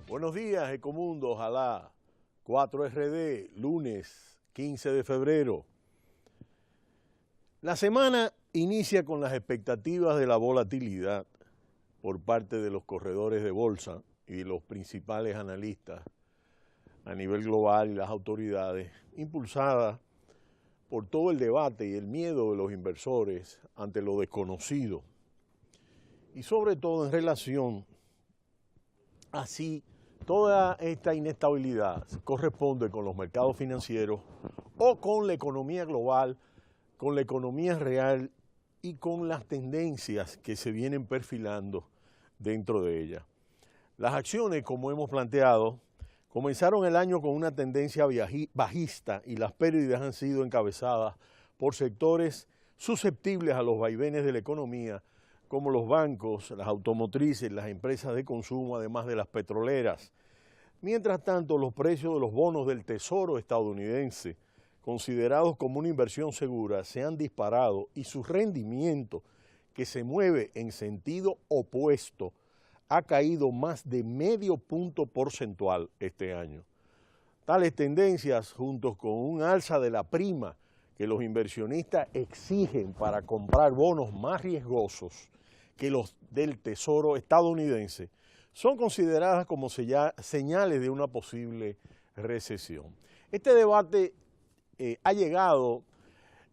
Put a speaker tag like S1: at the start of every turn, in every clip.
S1: Buenos días, Ecomundo, ojalá. 4RD, lunes 15 de febrero. La semana inicia con las expectativas de la volatilidad por parte de los corredores de bolsa y los principales analistas a nivel global y las autoridades, impulsada por todo el debate y el miedo de los inversores ante lo desconocido y sobre todo en relación así toda esta inestabilidad corresponde con los mercados financieros o con la economía global, con la economía real y con las tendencias que se vienen perfilando dentro de ella. Las acciones, como hemos planteado, comenzaron el año con una tendencia bajista y las pérdidas han sido encabezadas por sectores susceptibles a los vaivenes de la economía, como los bancos, las automotrices, las empresas de consumo, además de las petroleras. Mientras tanto, los precios de los bonos del Tesoro estadounidense, considerados como una inversión segura, se han disparado y su rendimiento, que se mueve en sentido opuesto, ha caído más de medio punto porcentual este año. Tales tendencias, junto con un alza de la prima que los inversionistas exigen para comprar bonos más riesgosos que los del Tesoro estadounidense, son consideradas como señales de una posible recesión. Este debate ha llegado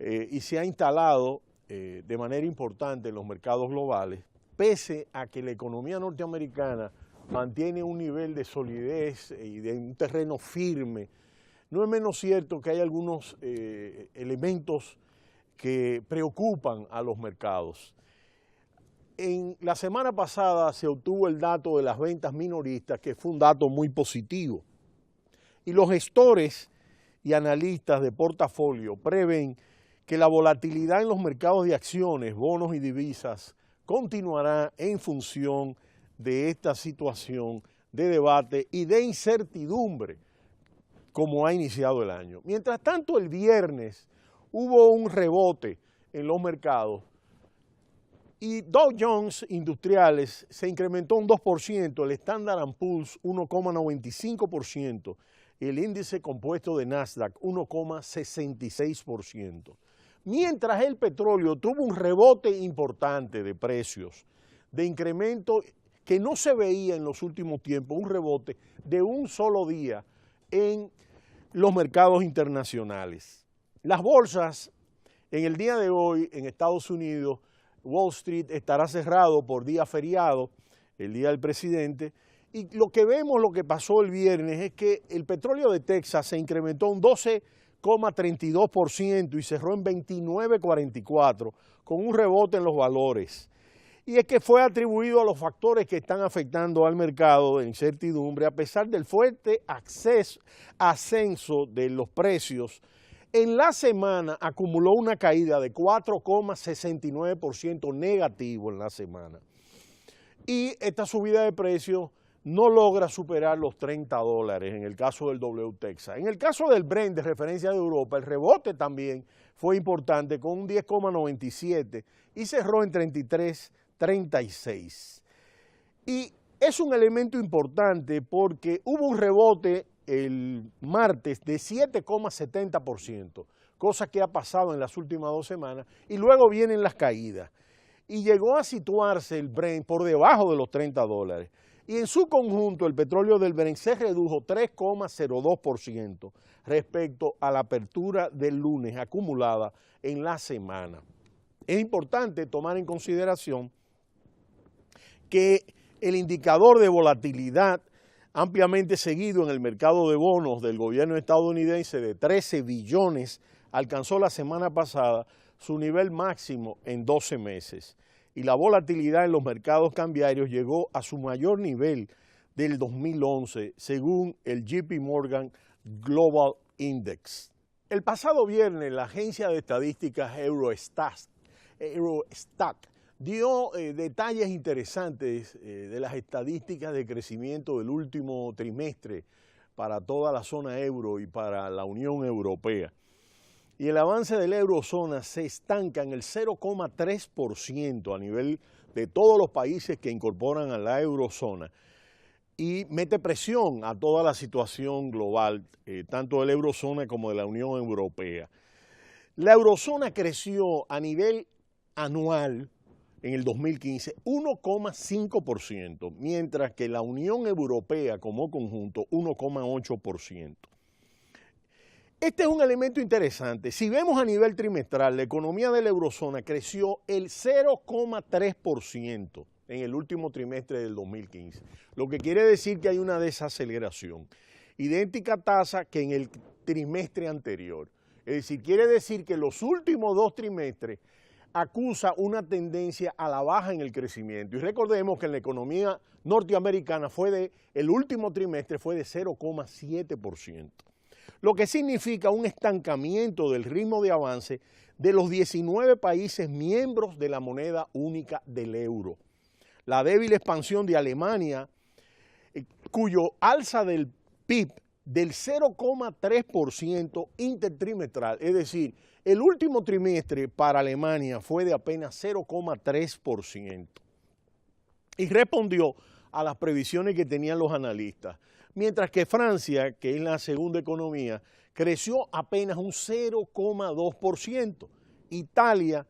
S1: y se ha instalado de manera importante en los mercados globales, pese a que la economía norteamericana mantiene un nivel de solidez y de un terreno firme. No es menos cierto que hay algunos elementos que preocupan a los mercados. En la semana pasada se obtuvo el dato de las ventas minoristas, que fue un dato muy positivo. Y los gestores y analistas de portafolio prevén que la volatilidad en los mercados de acciones, bonos y divisas continuará en función de esta situación de debate y de incertidumbre como ha iniciado el año. Mientras tanto, el viernes hubo un rebote en los mercados y Dow Jones Industriales se incrementó un 2%, el Standard & Poor's 1,95%, el índice compuesto de Nasdaq 1,66%. Mientras el petróleo tuvo un rebote importante de precios, de incremento que no se veía en los últimos tiempos, un rebote de un solo día en los mercados internacionales. Las bolsas en el día de hoy en Estados Unidos, Wall Street estará cerrado por día feriado, el día del presidente, y lo que vemos, lo que pasó el viernes es que el petróleo de Texas se incrementó un 12,32% y cerró en 29,44 con un rebote en los valores. Y es que fue atribuido a los factores que están afectando al mercado de incertidumbre, a pesar del fuerte ascenso de los precios. En la semana acumuló una caída de 4,69% negativo en la semana. Y esta subida de precios no logra superar los $30 en el caso del WTX. En el caso del Brent de referencia de Europa, el rebote también fue importante con un 10,97 y cerró en 33,36. Y es un elemento importante porque hubo un rebote el martes de 7,70%, cosa que ha pasado en las últimas 2 semanas, y luego vienen las caídas. Y llegó a situarse el Brent por debajo de los $30. Y en su conjunto el petróleo del Brent se redujo 3,02% respecto a la apertura del lunes acumulada en la semana. Es importante tomar en consideración que el indicador de volatilidad ampliamente seguido en el mercado de bonos del gobierno estadounidense de 13 billones alcanzó la semana pasada su nivel máximo en 12 meses. Y la volatilidad en los mercados cambiarios llegó a su mayor nivel del 2011, según el JP Morgan Global Index. El pasado viernes, la agencia de estadísticas Eurostat dio detalles interesantes de las estadísticas de crecimiento del último trimestre para toda la zona euro y para la Unión Europea. y el avance de la eurozona se estanca en el 0,3% a nivel de todos los países que incorporan a la eurozona y mete presión a toda la situación global, tanto de la eurozona como de la Unión Europea. La eurozona creció a nivel anual en el 2015 1,5%, mientras que la Unión Europea como conjunto 1,8%. Este es un elemento interesante. Si vemos a nivel trimestral, la economía de la eurozona creció el 0,3% en el último trimestre del 2015, lo que quiere decir que hay una desaceleración, idéntica tasa que en el trimestre anterior. Es decir, quiere decir que los últimos 2 trimestres acusa una tendencia a la baja en el crecimiento. Y recordemos que en la economía norteamericana el último trimestre fue de 0,7%. Lo que significa un estancamiento del ritmo de avance de los 19 países miembros de la moneda única del euro. La débil expansión de Alemania, cuyo alza del PIB del 0,3% intertrimestral, es decir, el último trimestre para Alemania fue de apenas 0,3% y respondió a las previsiones que tenían los analistas. Mientras que Francia, que es la segunda economía, creció apenas un 0,2%. Italia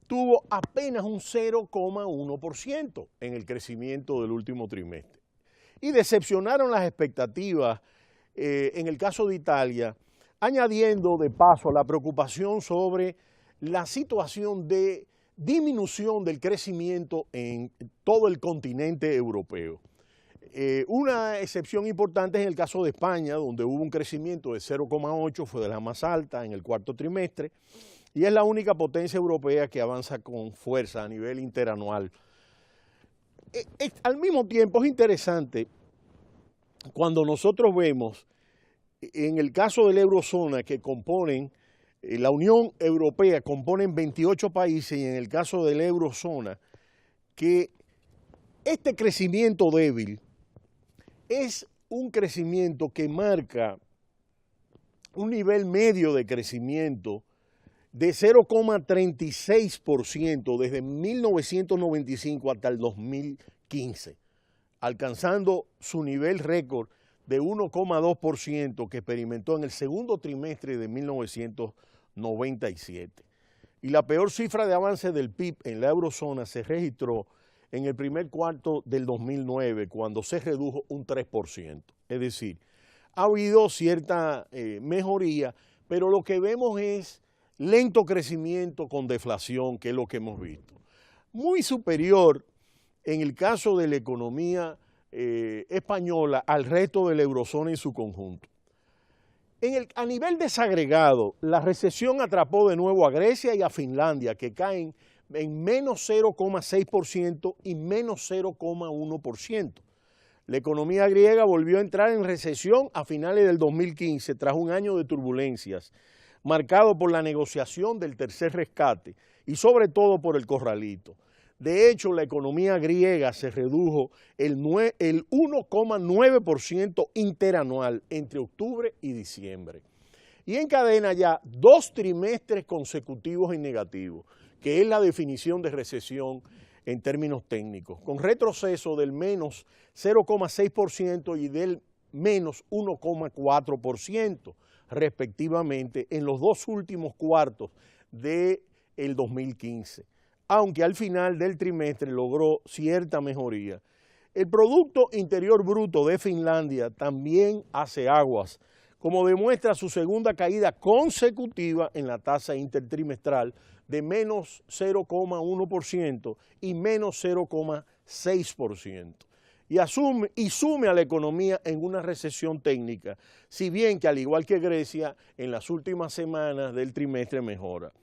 S1: tuvo apenas un 0,1% en el crecimiento del último trimestre. Y decepcionaron las expectativas en el caso de Italia, añadiendo de paso la preocupación sobre la situación de disminución del crecimiento en todo el continente europeo. Una excepción importante es en el caso de España, donde hubo un crecimiento de 0,8, fue de la más alta en el cuarto trimestre, y es la única potencia europea que avanza con fuerza a nivel interanual. Al mismo tiempo es interesante cuando nosotros vemos, en el caso de la eurozona, que componen, la Unión Europea componen 28 países, y en el caso de la eurozona, que este crecimiento débil es un crecimiento que marca un nivel medio de crecimiento de 0,36% desde 1995 hasta el 2015, alcanzando su nivel récord de 1,2% que experimentó en el segundo trimestre de 1997. Y la peor cifra de avance del PIB en la eurozona se registró en el primer cuarto del 2009, cuando se redujo un 3%. Es decir, ha habido cierta mejoría, pero lo que vemos es lento crecimiento con deflación, que es lo que hemos visto. Muy superior en el caso de la economía española al resto de la eurozona en su conjunto. A nivel desagregado, la recesión atrapó de nuevo a Grecia y a Finlandia, que caen en menos 0,6% y menos 0,1%. La economía griega volvió a entrar en recesión a finales del 2015 tras un año de turbulencias, marcado por la negociación del tercer rescate y sobre todo por el corralito. De hecho, la economía griega se redujo el 1,9% interanual entre octubre y diciembre. Y encadena ya 2 trimestres consecutivos en negativo, que es la definición de recesión en términos técnicos, con retroceso del menos 0,6% y del menos 1,4% respectivamente en los 2 últimos cuartos del 2015, aunque al final del trimestre logró cierta mejoría. El Producto Interior Bruto de Finlandia también hace aguas, como demuestra su segunda caída consecutiva en la tasa intertrimestral de menos 0,1% y menos 0,6%. Y sume a la economía en una recesión técnica, si bien que al igual que Grecia, en las últimas semanas del trimestre mejora.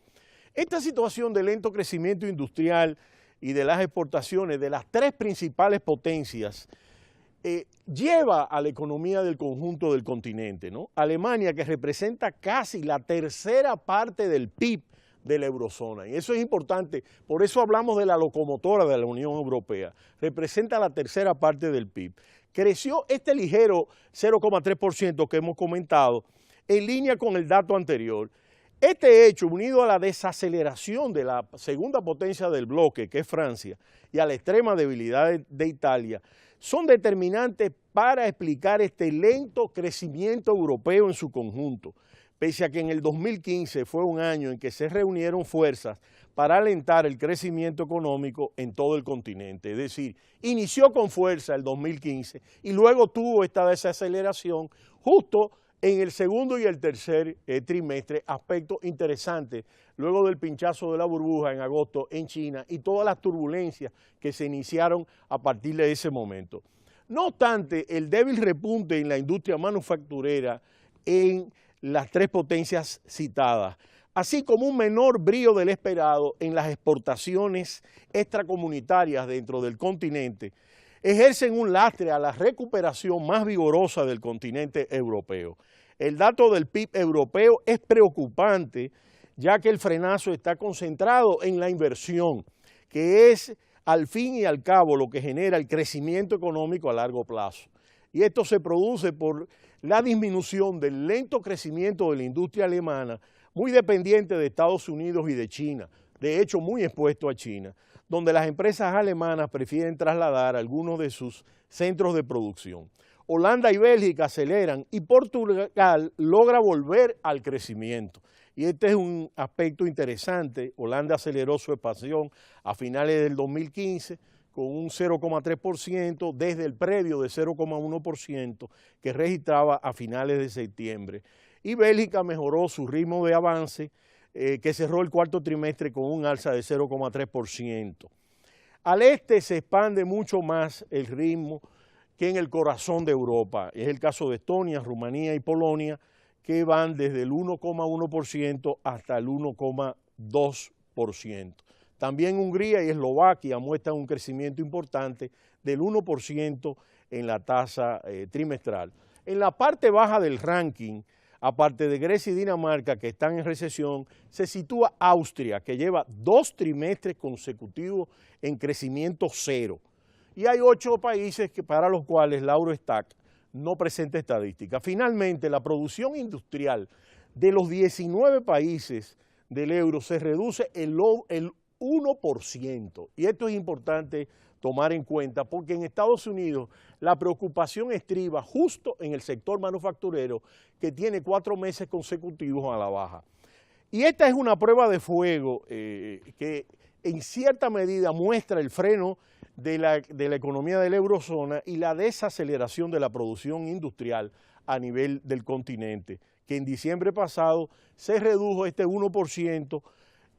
S1: Esta situación de lento crecimiento industrial y de las exportaciones de las 3 principales potencias lleva a la economía del conjunto del continente, ¿no? Alemania, que representa casi la tercera parte del PIB de la eurozona, y eso es importante, por eso hablamos de la locomotora de la Unión Europea, representa la tercera parte del PIB. Creció este ligero 0,3% que hemos comentado, en línea con el dato anterior. Este hecho, unido a la desaceleración de la segunda potencia del bloque, que es Francia, y a la extrema debilidad de Italia, son determinantes para explicar este lento crecimiento europeo en su conjunto, pese a que en el 2015 fue un año en que se reunieron fuerzas para alentar el crecimiento económico en todo el continente. Es decir, inició con fuerza el 2015 y luego tuvo esta desaceleración justo en el segundo y el tercer trimestre, aspecto interesante, luego del pinchazo de la burbuja en agosto en China y todas las turbulencias que se iniciaron a partir de ese momento. No obstante, el débil repunte en la industria manufacturera en las tres potencias citadas, así como un menor brío del esperado en las exportaciones extracomunitarias dentro del continente, ejercen un lastre a la recuperación más vigorosa del continente europeo. El dato del PIB europeo es preocupante, ya que el frenazo está concentrado en la inversión, que es al fin y al cabo lo que genera el crecimiento económico a largo plazo. Y esto se produce por la disminución del lento crecimiento de la industria alemana, muy dependiente de Estados Unidos y de China, de hecho muy expuesto a China, donde las empresas alemanas prefieren trasladar algunos de sus centros de producción. Holanda y Bélgica aceleran y Portugal logra volver al crecimiento. Y este es un aspecto interesante. Holanda aceleró su expansión a finales del 2015 con un 0,3% desde el previo de 0,1% que registraba a finales de septiembre. Y Bélgica mejoró su ritmo de avance que cerró el cuarto trimestre con un alza de 0,3%. Al este se expande mucho más el ritmo que en el corazón de Europa. Es el caso de Estonia, Rumanía y Polonia, que van desde el 1,1% hasta el 1,2%. También Hungría y Eslovaquia muestran un crecimiento importante del 1% en la tasa trimestral. En la parte baja del ranking, aparte de Grecia y Dinamarca, que están en recesión, se sitúa Austria, que lleva 2 trimestres consecutivos en crecimiento cero. Y hay 8 países para los cuales la Eurostat no presenta estadísticas. Finalmente, la producción industrial de los 19 países del euro se reduce el 1%. Y esto es importante tomar en cuenta porque en Estados Unidos la preocupación estriba justo en el sector manufacturero que tiene 4 meses consecutivos a la baja. Y esta es una prueba de fuego que en cierta medida muestra el freno de la economía de la eurozona y la desaceleración de la producción industrial a nivel del continente, que en diciembre pasado se redujo este 1%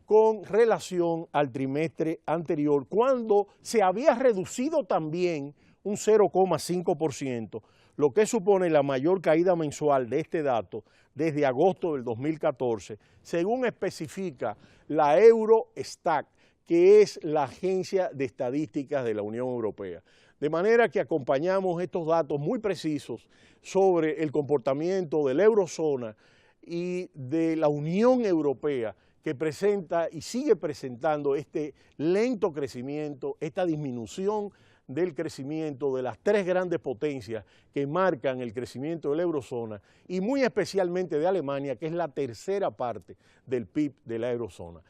S1: con relación al trimestre anterior, cuando se había reducido también un 0,5%, lo que supone la mayor caída mensual de este dato desde agosto del 2014, según especifica la Eurostat, que es la agencia de estadísticas de la Unión Europea. De manera que acompañamos estos datos muy precisos sobre el comportamiento de la eurozona y de la Unión Europea, que presenta y sigue presentando este lento crecimiento, esta disminución del crecimiento de las 3 grandes potencias que marcan el crecimiento de la eurozona y muy especialmente de Alemania, que es la tercera parte del PIB de la eurozona.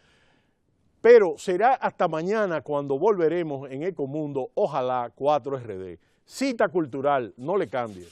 S1: Pero será hasta mañana cuando volveremos en Ecomundo, ojalá 4RD. Cita cultural, no le cambie.